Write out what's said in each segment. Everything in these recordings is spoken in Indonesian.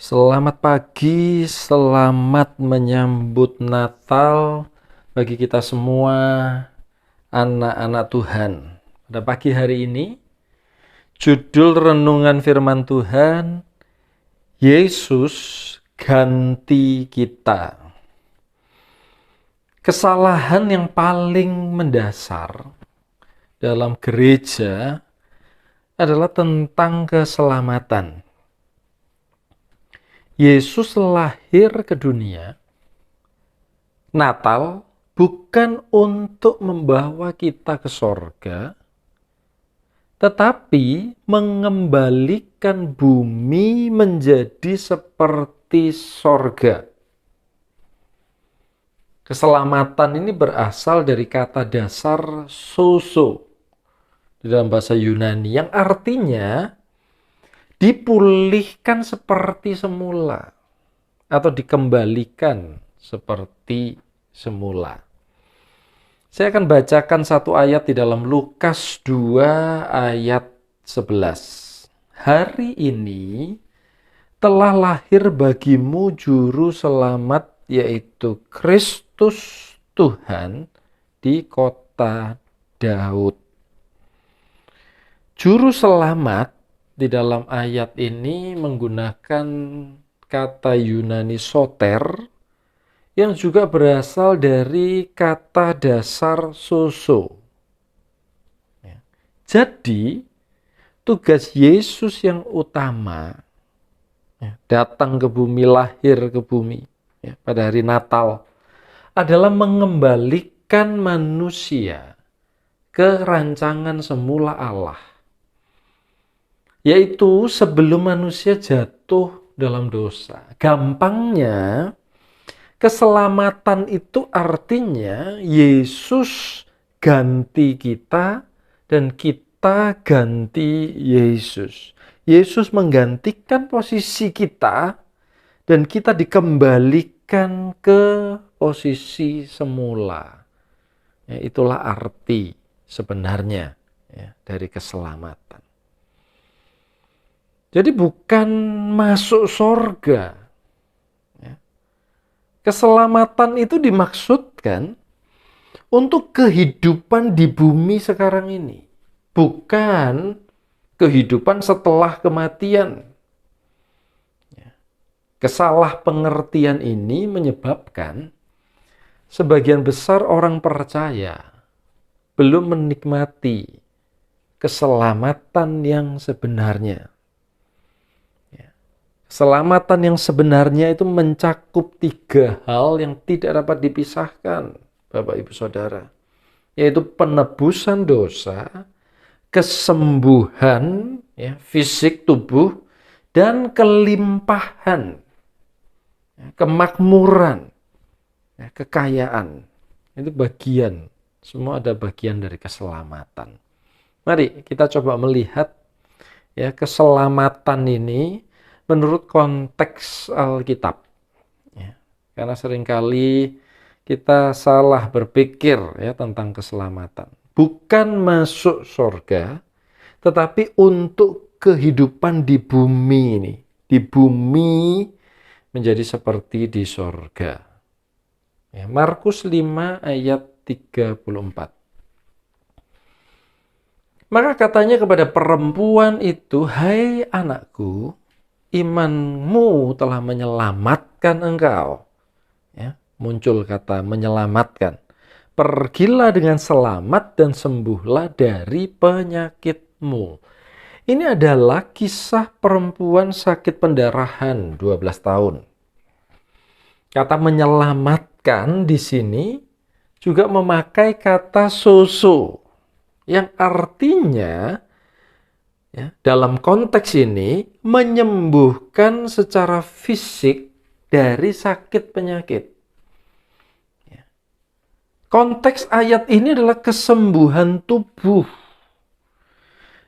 Selamat pagi, selamat menyambut Natal bagi kita semua anak-anak Tuhan. Pada pagi hari ini, judul renungan firman Tuhan, Yesus ganti kita. Kesalahan yang paling mendasar dalam gereja adalah tentang keselamatan. Yesus lahir ke dunia, Natal, bukan untuk membawa kita ke sorga, tetapi mengembalikan bumi menjadi seperti sorga. Keselamatan ini berasal dari kata dasar sozo di dalam bahasa Yunani, yang artinya dipulihkan seperti semula atau dikembalikan seperti semula. Saya akan bacakan satu ayat di dalam Lukas 2 ayat 11. Hari ini telah lahir bagimu juru selamat, yaitu Kristus Tuhan di kota Daud. Juru selamat di dalam ayat ini menggunakan kata Yunani soter yang juga berasal dari kata dasar sozo. Jadi, tugas Yesus yang utama datang ke bumi, lahir ke bumi pada hari Natal adalah mengembalikan manusia ke rancangan semula Allah. Yaitu sebelum manusia jatuh dalam dosa. Gampangnya, keselamatan itu artinya Yesus ganti kita dan kita ganti Yesus. Yesus menggantikan posisi kita dan kita dikembalikan ke posisi semula. Itulah arti sebenarnya dari keselamatan. Jadi bukan masuk sorga. Keselamatan itu dimaksudkan untuk kehidupan di bumi sekarang ini. Bukan kehidupan setelah kematian. Kesalahpengertian ini menyebabkan sebagian besar orang percaya belum menikmati keselamatan yang sebenarnya. Keselamatan yang sebenarnya itu mencakup 3 hal yang tidak dapat dipisahkan, Bapak Ibu Saudara. Yaitu penebusan dosa, kesembuhan fisik tubuh, dan kelimpahan, kemakmuran, kekayaan. Itu bagian, semua ada bagian dari keselamatan. Mari kita coba melihat keselamatan ini menurut konteks Alkitab. Karena seringkali kita salah berpikir tentang keselamatan. Bukan masuk surga, tetapi untuk kehidupan di bumi ini. Di bumi menjadi seperti di surga. Markus 5 ayat 34. Maka katanya kepada perempuan itu, "Hai anakku, imanmu telah menyelamatkan engkau." Muncul kata menyelamatkan. "Pergilah dengan selamat dan sembuhlah dari penyakitmu." Ini adalah kisah perempuan sakit pendarahan 12 tahun. Kata menyelamatkan di sini juga memakai kata sozo, yang artinya dalam konteks ini menyembuhkan secara fisik dari sakit penyakit. Konteks ayat ini adalah kesembuhan tubuh.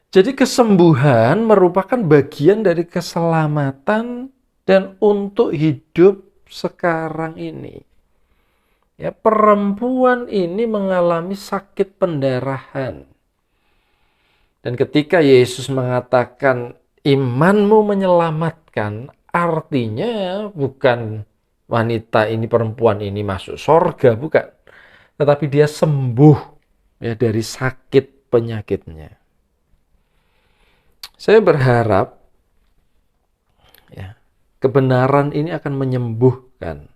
Jadi kesembuhan merupakan bagian dari keselamatan dan untuk hidup sekarang ini. Perempuan ini mengalami sakit pendarahan. Dan ketika Yesus mengatakan imanmu menyelamatkan, artinya bukan wanita ini, perempuan ini masuk sorga, bukan. Tetapi dia sembuh ya dari sakit penyakitnya. Saya berharap ya, kebenaran ini akan menyembuhkan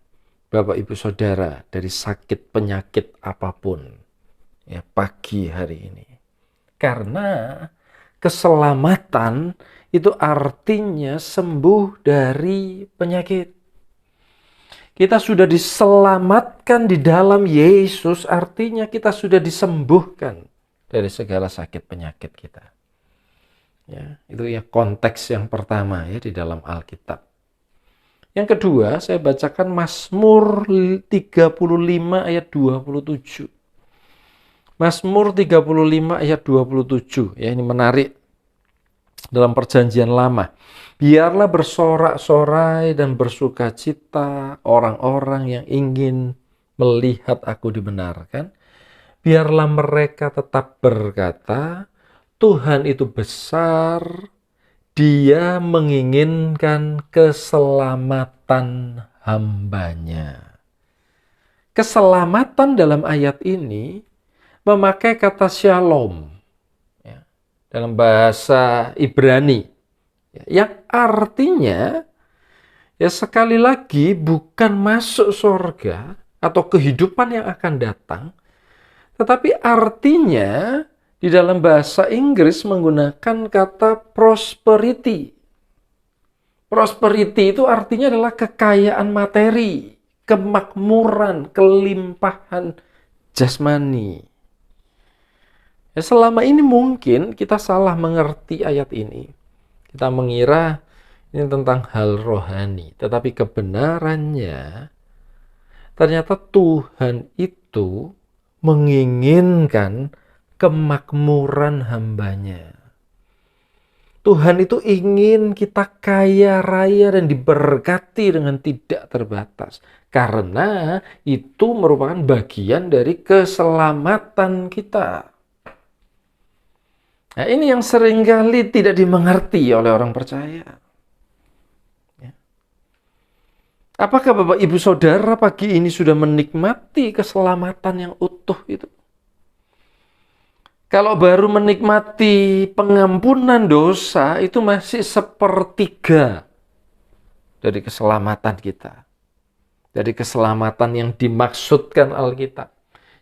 Bapak Ibu Saudara dari sakit penyakit apapun ya pagi hari ini. Karena keselamatan itu artinya sembuh dari penyakit. Kita sudah diselamatkan di dalam Yesus, artinya kita sudah disembuhkan dari segala sakit penyakit kita. Ya, itu ya konteks yang pertama ya di dalam Alkitab. Yang kedua, saya bacakan Mazmur 35 ayat 27. Mazmur 35 ayat 27. Ya, ini menarik dalam Perjanjian Lama. Biarlah bersorak-sorai dan bersukacita orang-orang yang ingin melihat aku dibenarkan. Biarlah mereka tetap berkata, Tuhan itu besar, Dia menginginkan keselamatan hambanya. Keselamatan dalam ayat ini memakai kata shalom ya, dalam bahasa Ibrani, ya, yang artinya ya sekali lagi bukan masuk surga atau kehidupan yang akan datang, tetapi artinya di dalam bahasa Inggris menggunakan kata prosperity. Prosperity itu artinya adalah kekayaan materi, kemakmuran, kelimpahan jasmani. Ya, selama ini mungkin kita salah mengerti ayat ini. Kita mengira ini tentang hal rohani, tetapi kebenarannya ternyata Tuhan itu menginginkan kemakmuran hambanya. Tuhan itu ingin kita kaya raya dan diberkati dengan tidak terbatas. Karena itu merupakan bagian dari keselamatan kita. Nah, ini yang seringkali tidak dimengerti oleh orang percaya. Ya. Apakah Bapak Ibu Saudara pagi ini sudah menikmati keselamatan yang utuh itu? Kalau baru menikmati pengampunan dosa, itu masih sepertiga dari keselamatan kita. Dari keselamatan yang dimaksudkan Alkitab.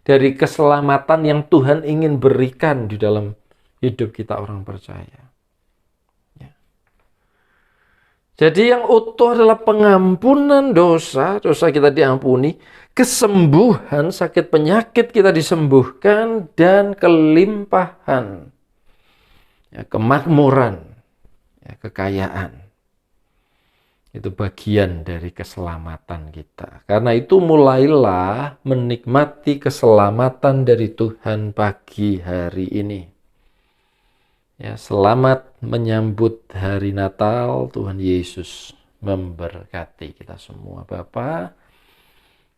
Dari keselamatan yang Tuhan ingin berikan di dalam hidup kita orang percaya. Ya. Jadi yang utuh adalah pengampunan dosa, dosa kita diampuni, kesembuhan, sakit penyakit kita disembuhkan, dan kelimpahan, ya, kemakmuran, ya, kekayaan. Itu bagian dari keselamatan kita. Karena itu mulailah menikmati keselamatan dari Tuhan pagi hari ini. Ya, selamat menyambut hari Natal. Tuhan Yesus memberkati kita semua. Bapa,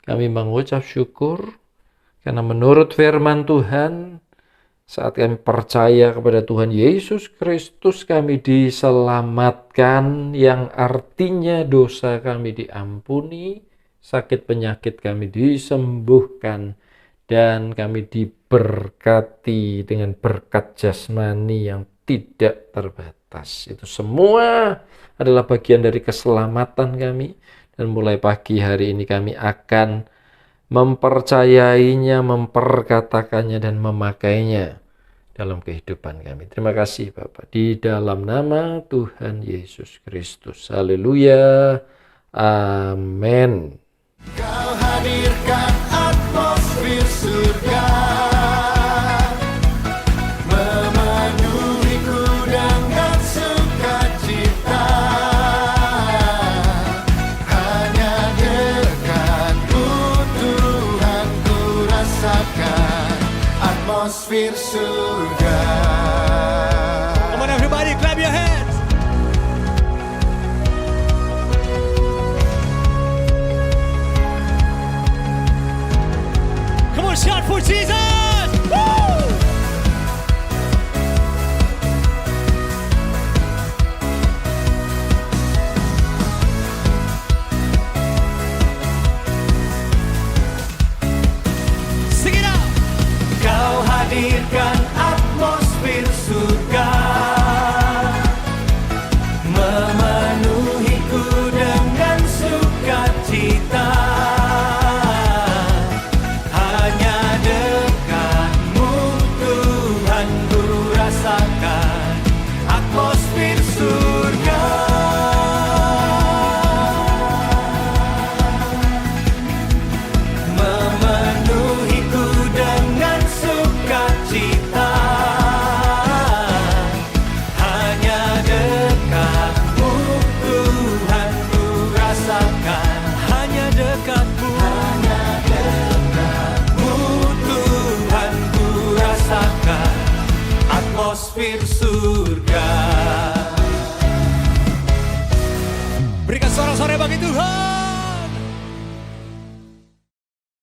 kami mengucap syukur karena menurut firman Tuhan, saat kami percaya kepada Tuhan Yesus Kristus, kami diselamatkan, yang artinya dosa kami diampuni, sakit penyakit kami disembuhkan, dan kami diberkati dengan berkat jasmani yang tidak terbatas. Itu semua adalah bagian dari keselamatan kami. Dan mulai pagi hari ini kami akan mempercayainya, memperkatakannya, dan memakainya dalam kehidupan kami. Terima kasih Bapak. Di dalam nama Tuhan Yesus Kristus. Haleluya. Amin. Kau hadirkan atmosfer surga, memenuhiku dengan sukacita. Hanya dekatmu Tuhan ku rasakan atmosfer surga. Come on everybody, clap your hands. Come on, shout for Jesus! Woo! atmosfer surga. Berikan sorak-sorai bagi Tuhan.